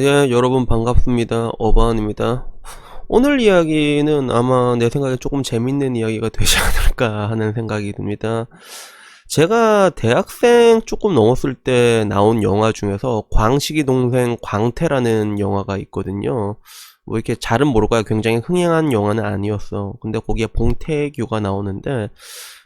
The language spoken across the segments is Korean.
예, 여러분 반갑습니다. 어바운입니다. 오늘 이야기는 아마 내 생각에 조금 재밌는 이야기가 되지 않을까 하는 생각이 듭니다. 제가 대학생 조금 넘었을 때 나온 영화 중에서 광식이 동생 광태라는 영화가 있거든요. 뭐 이렇게 잘은 모르고요. 굉장히 흥행한 영화는 아니었어. 근데 거기에 봉태규가 나오는데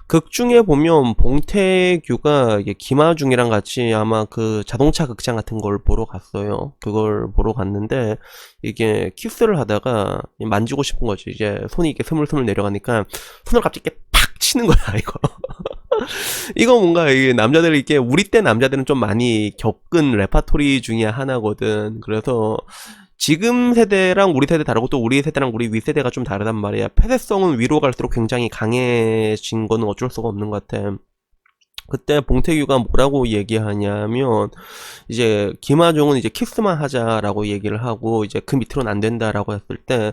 극 중에 보면 봉태규가 이게 김하중이랑 같이 아마 그 자동차 극장 같은 걸 보러 갔어요. 그걸 보러 갔는데 이게 키스를 하다가 만지고 싶은 거지. 이제 손이 이렇게 스물스물 내려가니까 손을 갑자기 이렇게 팍 치는 거야, 이거. 이거 뭔가 이게 남자들이 이렇게 우리 때 남자들은 좀 많이 겪은 레파토리 중에 하나거든. 그래서 지금 세대랑 우리 세대 다르고 또 우리 세대랑 우리 윗세대가 좀 다르단 말이야. 폐쇄성은 위로 갈수록 굉장히 강해진 거는 어쩔 수가 없는 것 같아. 그때 봉태규가 뭐라고 얘기하냐면 이제 김하중은 이제 키스만 하자라고 얘기를 하고 이제 그 밑으로는 안 된다라고 했을 때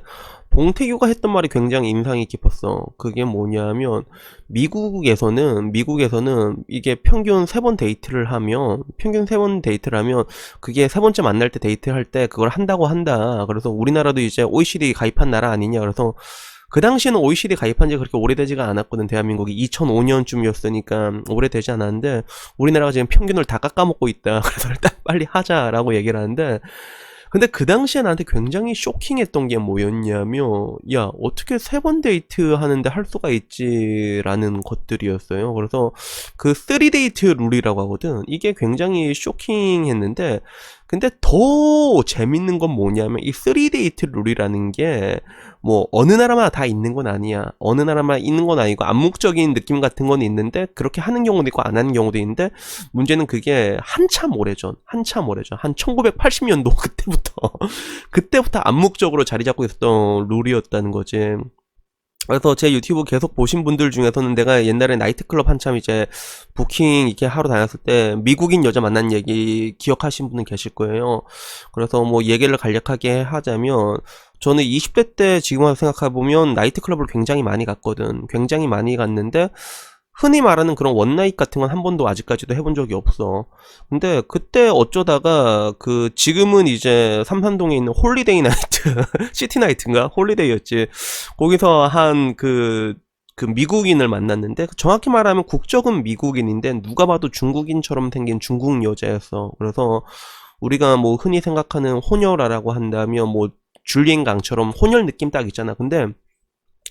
봉태규가 했던 말이 굉장히 인상이 깊었어. 그게 뭐냐면 미국에서는 이게 평균 3번 데이트를 하면 그게 세 번째 만날 때 데이트할 때 그걸 한다고 한다. 그래서 우리나라도 이제 OECD 가입한 나라 아니냐. 그래서 그 당시에는 OECD 가입한 지 그렇게 오래되지가 않았거든. 대한민국이 2005년쯤이었으니까 오래되지 않았는데 우리나라가 지금 평균을 다 깎아먹고 있다. 그래서 일단 빨리 하자라고 얘기를 하는데 근데 그 당시에 나한테 굉장히 쇼킹했던 게 뭐였냐면 야 어떻게 3번 데이트 하는데 할 수가 있지라는 것들이었어요. 그래서 그 3데이트 룰이라고 하거든. 이게 굉장히 쇼킹했는데 근데 더 재밌는 건 뭐냐면 이 3데이트 룰이라는 게 뭐 어느 나라마다 다 있는 건 아니야. 어느 나라마다 있는 건 아니고 암묵적인 느낌 같은 건 있는데 그렇게 하는 경우도 있고 안 하는 경우도 있는데 문제는 그게 한참 오래전 한 1980년도 그때부터 암묵적으로 자리 잡고 있었던 룰이었다는 거지. 그래서 제 유튜브 계속 보신 분들 중에서는 내가 옛날에 나이트클럽 한참 이제 부킹 이렇게 하러 다녔을 때 미국인 여자 만난 얘기 기억하신 분은 계실 거예요. 그래서 뭐 얘기를 간략하게 하자면 저는 20대 때 지금 와서 생각해보면 나이트클럽을 굉장히 많이 갔거든. 굉장히 많이 갔는데 흔히 말하는 그런 원나잇 같은 건 한 번도 아직까지도 해본 적이 없어. 근데 그때 어쩌다가 그 지금은 이제 삼산동에 있는 홀리데이 나이트 시티 나이트인가 홀리데이였지. 거기서 한 그 미국인을 만났는데 정확히 말하면 국적은 미국인인데 누가 봐도 중국인처럼 생긴 중국 여자였어. 그래서 우리가 뭐 흔히 생각하는 혼혈아라고 한다면 뭐 줄리엔 강처럼 혼혈 느낌 딱 있잖아. 근데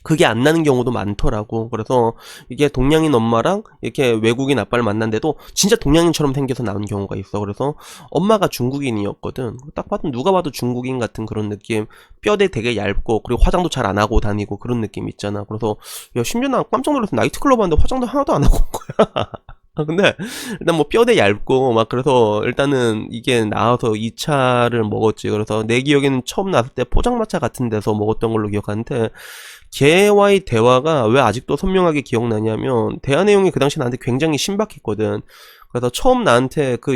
그게 안 나는 경우도 많더라고. 그래서 이게 동양인 엄마랑 이렇게 외국인 아빠를 만난데도 진짜 동양인처럼 생겨서 나온 경우가 있어. 그래서 엄마가 중국인이었거든. 딱 봐도 누가 봐도 중국인 같은 그런 느낌. 뼈대 되게 얇고 그리고 화장도 잘 안 하고 다니고 그런 느낌 있잖아. 그래서 야 심지어 나 깜짝 놀라서 나이트클럽 왔는데 화장도 하나도 안 하고 온 거야. 근데 일단 뭐 뼈대 얇고 막 그래서 일단은 이게 나와서 2차를 먹었지. 그래서 내 기억에는 처음 나왔을 때 포장마차 같은 데서 먹었던 걸로 기억하는데 걔와의 대화가 왜 아직도 선명하게 기억나냐면 대화 내용이 그 당시 나한테 굉장히 신박했거든. 그래서 처음 나한테 그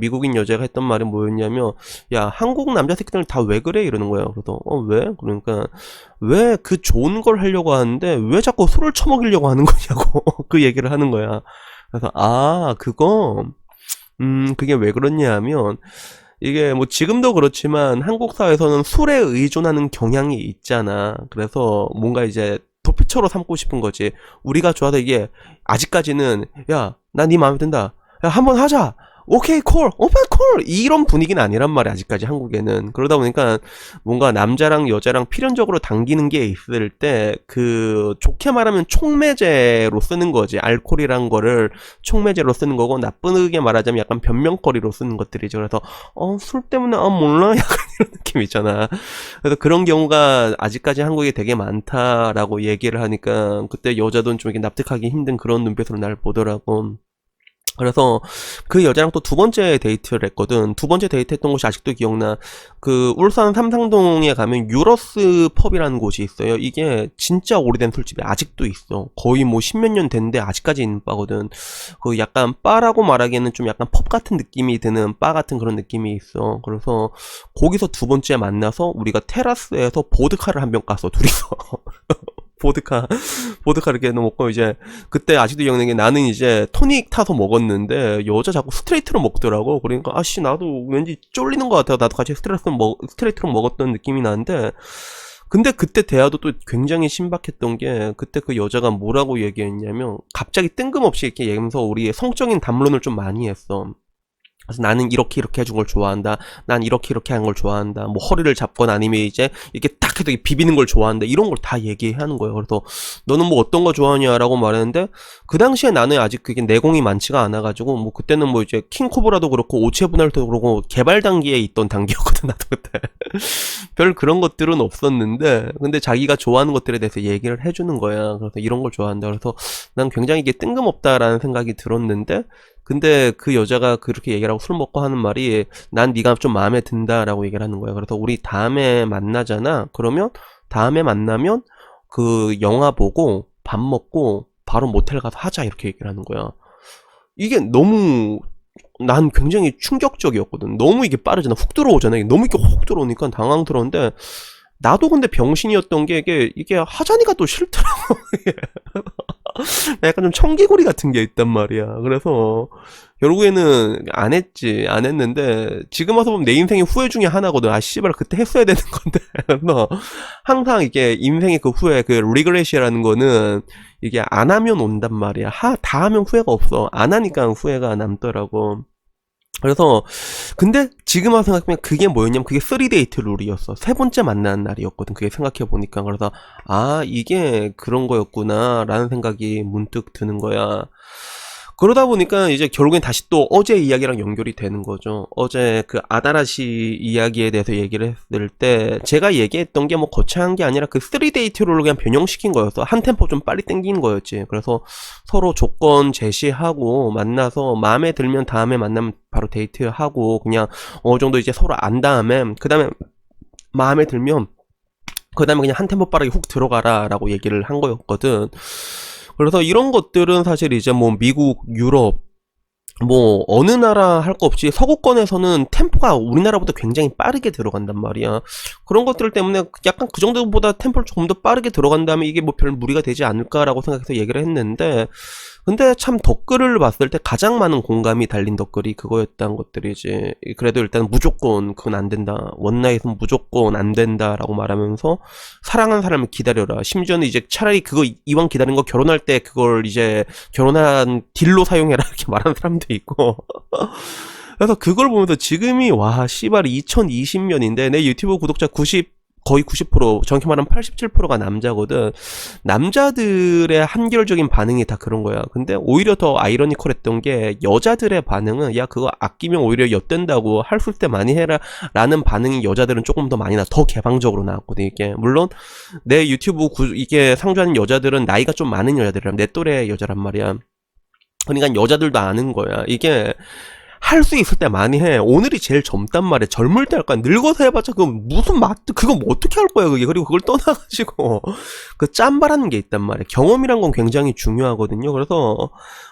미국인 여자가 했던 말이 뭐였냐면 야 한국 남자 새끼들 다 왜 그래 이러는 거야. 그래서 왜? 그러니까 왜 그 좋은 걸 하려고 하는데 왜 자꾸 술을 처먹이려고 하는 거냐고 그 얘기를 하는 거야. 그래서 그거 그게 왜 그렇냐 하면 이게 뭐 지금도 그렇지만 한국 사회에서는 술에 의존하는 경향이 있잖아. 그래서 뭔가 이제 도피처로 삼고 싶은 거지. 우리가 좋아서 이게 아직까지는 야, 나 네 마음에 든다. 야, 한번 하자. 오케이 콜, 오케이 콜 이런 분위기는 아니란 말이야 아직까지 한국에는. 그러다 보니까 뭔가 남자랑 여자랑 필연적으로 당기는 게 있을 때 그 좋게 말하면 촉매제로 쓰는 거지. 알코올이란 거를 촉매제로 쓰는 거고 나쁘게 말하자면 약간 변명거리로 쓰는 것들이죠. 그래서 술 때문에 몰라 약간 이런 느낌 있잖아. 그래서 그런 경우가 아직까지 한국에 되게 많다라고 얘기를 하니까 그때 여자도 좀 이렇게 납득하기 힘든 그런 눈빛으로 날 보더라고. 그래서 그 여자랑 또 두 번째 데이트를 했거든. 두 번째 데이트 했던 곳이 아직도 기억나. 그 울산 삼상동에 가면 유러스 펍이라는 곳이 있어요. 이게 진짜 오래된 술집이 아직도 있어. 거의 뭐 십몇 년 됐는데 아직까지 있는 바거든. 그 약간 바라고 말하기에는 좀 약간 펍 같은 느낌이 드는 바 같은 그런 느낌이 있어. 그래서 거기서 두 번째 만나서 우리가 테라스에서 보드카를 한 병 깠어, 둘이서. 보드카 이렇게 먹고 이제 그때 아직도 기억나는 게 나는 이제 토닉 타서 먹었는데 여자 자꾸 스트레이트로 먹더라고. 그러니까 아씨 나도 왠지 쫄리는 것 같아요. 나도 같이 스트레이트로 먹었던 느낌이 나는데 근데 그때 대화도 또 굉장히 신박했던 게 그때 그 여자가 뭐라고 얘기했냐면 갑자기 뜬금없이 이렇게 얘기하면서 우리의 성적인 담론을 좀 많이 했어. 그래서 나는 이렇게 해준 걸 좋아한다. 난 이렇게 하는 걸 좋아한다. 뭐 허리를 잡거나 아니면 이제 이렇게 딱 해도 비비는 걸 좋아한다. 이런 걸 다 얘기하는 거예요. 그래서 너는 뭐 어떤 거 좋아하냐라고 말했는데 그 당시에 나는 아직 그게 내공이 많지가 않아가지고 뭐 그때는 뭐 이제 킹코브라도 그렇고 오체분할도 그렇고 개발 단계에 있던 단계였거든 나도 그때. 별 그런 것들은 없었는데 근데 자기가 좋아하는 것들에 대해서 얘기를 해주는 거야. 그래서 이런 걸 좋아한다. 그래서 난 굉장히 이게 뜬금없다라는 생각이 들었는데 근데 그 여자가 그렇게 얘기를 하고 술 먹고 하는 말이 난 네가 좀 마음에 든다라고 얘기를 하는 거야. 그래서 우리 다음에 만나잖아. 그러면 다음에 만나면 그 영화 보고 밥 먹고 바로 모텔 가서 하자 이렇게 얘기를 하는 거야. 이게 너무 난 굉장히 충격적이었거든. 너무 이게 빠르잖아. 훅 들어오잖아. 너무 이렇게 훅 들어오니까 당황스러운데 나도 근데 병신이었던 게 이게 하자니까 또 싫더라고. 약간 좀 청개구리 같은 게 있단 말이야. 그래서 결국에는 안 했는데 지금 와서 보면 내 인생의 후회 중에 하나거든. 아 씨발 그때 했어야 되는 건데. 그래서 항상 이게 인생의 그 후회, 그 리그레시라는 거는 이게 안 하면 온단 말이야. 다 하면 후회가 없어. 안 하니까 후회가 남더라고. 그래서 근데 지금 와서 생각하면 그게 뭐였냐면 그게 3데이트 룰이었어. 세 번째 만나는 날이었거든. 그게 생각해보니까. 그래서 아 이게 그런 거였구나 라는 생각이 문득 드는 거야. 그러다 보니까 이제 결국엔 다시 또 어제 이야기랑 연결이 되는 거죠. 어제 그 아다라시 이야기에 대해서 얘기를 했을 때 제가 얘기했던 게 뭐 거창한 게 아니라 그 3데이트를 그냥 변형시킨 거였어. 한 템포 좀 빨리 땡긴 거였지. 그래서 서로 조건 제시하고 만나서 마음에 들면 다음에 만나면 바로 데이트하고 그냥 어느 정도 이제 서로 안 다음에 그 다음에 마음에 들면 그 다음에 그냥 한 템포 빠르게 훅 들어가라 라고 얘기를 한 거였거든. 그래서 이런 것들은 사실 이제 뭐 미국, 유럽, 뭐 어느 나라 할 거 없이 서구권에서는 템포가 우리나라보다 굉장히 빠르게 들어간단 말이야. 그런 것들 때문에 약간 그 정도보다 템포를 조금 더 빠르게 들어간다면 이게 뭐 별 무리가 되지 않을까라고 생각해서 얘기를 했는데 근데 참 댓글을 봤을 때 가장 많은 공감이 달린 댓글이 그거였다는 것들이지. 그래도 일단 무조건 그건 안 된다. 원나잇은 무조건 안 된다라고 말하면서 사랑하는 사람을 기다려라. 심지어는 이제 차라리 그거 이왕 기다린 거 결혼할 때 그걸 이제 결혼한 딜로 사용해라 이렇게 말하는 사람도 있고. 그래서 그걸 보면서 지금이 와 씨발 2020년인데 내 유튜브 구독자 거의 90% 정확히 말하면 87%가 남자거든. 남자들의 한결적인 반응이 다 그런 거야. 근데 오히려 더 아이러니컬했던 게 여자들의 반응은 야 그거 아끼면 오히려 엿된다고 할 수 때 많이 해라 라는 반응이 여자들은 조금 더 많이 더 개방적으로 나왔거든. 이게 물론 내 유튜브 이게 상주하는 여자들은 나이가 좀 많은 여자들이란 내 또래 여자란 말이야. 그러니까 여자들도 아는 거야. 이게 할 수 있을 때 많이 해. 오늘이 제일 젊단 말이야. 젊을 때 할까? 늙어서 해봤자 그건 무슨 그거 뭐 어떻게 할 거야 그게. 그리고 그걸 떠나가지고 그 짬바라는 게 있단 말이야. 경험이란 건 굉장히 중요하거든요. 그래서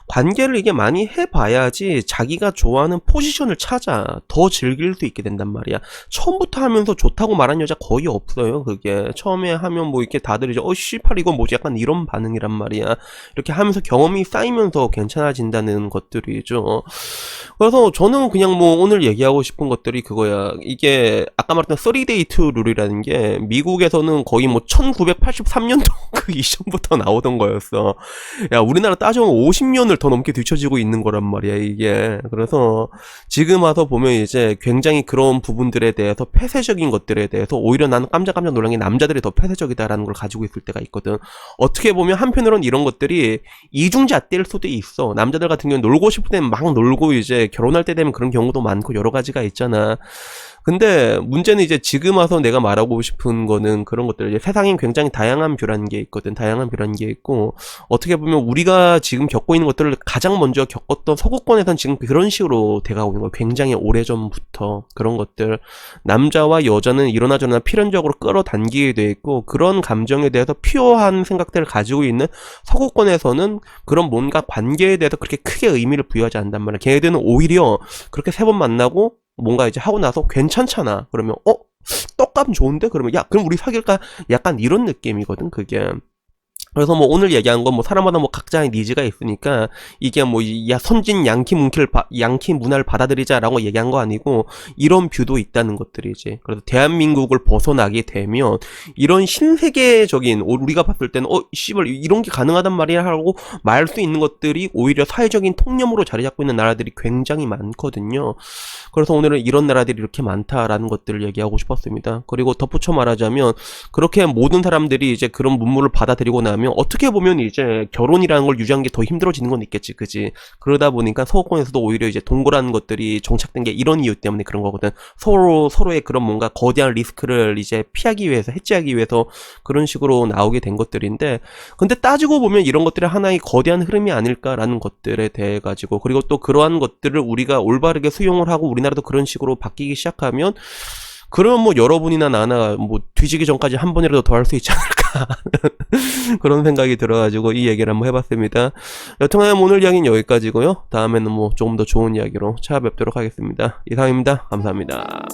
관계를 이게 많이 해봐야지 자기가 좋아하는 포지션을 찾아 더 즐길 수 있게 된단 말이야. 처음부터 하면서 좋다고 말하는 여자 거의 없어요. 그게 처음에 하면 뭐 이렇게 다들 이제 씨팔 이건 뭐지 약간 이런 반응이란 말이야. 이렇게 하면서 경험이 쌓이면서 괜찮아진다는 것들이죠. 그래서 저는 그냥 뭐 오늘 얘기하고 싶은 것들이 그거야. 이게 아까 말했던 3데이트 룰이라는 게 미국에서는 거의 뭐 1983년도 그 이전부터 나오던 거였어. 야 우리나라 따져보면 50년을 더 넘게 뒤처지고 있는 거란 말이야 이게. 그래서 지금 와서 보면 이제 굉장히 그런 부분들에 대해서 폐쇄적인 것들에 대해서 오히려 나는 깜짝깜짝 놀란 게 남자들이 더 폐쇄적이다라는 걸 가지고 있을 때가 있거든. 어떻게 보면 한편으로는 이런 것들이 이중잣대일 수도 있어. 남자들 같은 경우는 놀고 싶을 때는 막 놀고 이제 결혼할 때 되면 그런 경우도 많고 여러 가지가 있잖아. 근데 문제는 이제 지금 와서 내가 말하고 싶은 거는 그런 것들. 이제 세상엔 굉장히 다양한 뷰라는 게 있거든. 다양한 뷰라는 게 있고 어떻게 보면 우리가 지금 겪고 있는 것들을 가장 먼저 겪었던 서구권에선 지금 그런 식으로 돼가고 있는 거야. 굉장히 오래전부터 그런 것들. 남자와 여자는 이러나 저러나 필연적으로 끌어당기게 돼 있고 그런 감정에 대해서 퓨어한 생각들을 가지고 있는 서구권에서는 그런 뭔가 관계에 대해서 그렇게 크게 의미를 부여하지 않단 말이야. 걔네들은 오히려 그렇게 세 번 만나고 뭔가 이제 하고 나서 괜찮잖아. 그러면 떡감 좋은데? 그러면 야 그럼 우리 사귈까? 약간 이런 느낌이거든 그게. 그래서 뭐 오늘 얘기한 건 뭐 사람마다 뭐 각자의 니즈가 있으니까 이게 뭐 야 선진 양키 문화를 받아들이자라고 얘기한 거 아니고 이런 뷰도 있다는 것들이지. 그래서 대한민국을 벗어나게 되면 이런 신세계적인 우리가 봤을 때는 씨발 이런 게 가능하단 말이야 하고 말 수 있는 것들이 오히려 사회적인 통념으로 자리 잡고 있는 나라들이 굉장히 많거든요. 그래서 오늘은 이런 나라들이 이렇게 많다라는 것들을 얘기하고 싶었습니다. 그리고 덧붙여 말하자면 그렇게 모든 사람들이 이제 그런 문물을 받아들이고 나면 어떻게 보면 이제 결혼이라는 걸 유지하는 게 더 힘들어지는 건 있겠지, 그지? 그러다 보니까 서구권에서도 오히려 이제 동거라는 것들이 정착된 게 이런 이유 때문에 그런 거거든. 서로의 그런 뭔가 거대한 리스크를 이제 피하기 위해서, 해지하기 위해서 그런 식으로 나오게 된 것들인데, 근데 따지고 보면 이런 것들이 하나의 거대한 흐름이 아닐까라는 것들에 대해 가지고, 그리고 또 그러한 것들을 우리가 올바르게 수용을 하고 우리나라도 그런 식으로 바뀌기 시작하면, 그러면 뭐 여러분이나 나나 뭐 뒤지기 전까지 한 번이라도 더 할 수 있지 않을까 그런 생각이 들어가지고 이 얘기를 한번 해봤습니다. 여튼간 오늘 이야기는 여기까지고요. 다음에는 뭐 조금 더 좋은 이야기로 찾아뵙도록 하겠습니다. 이상입니다. 감사합니다.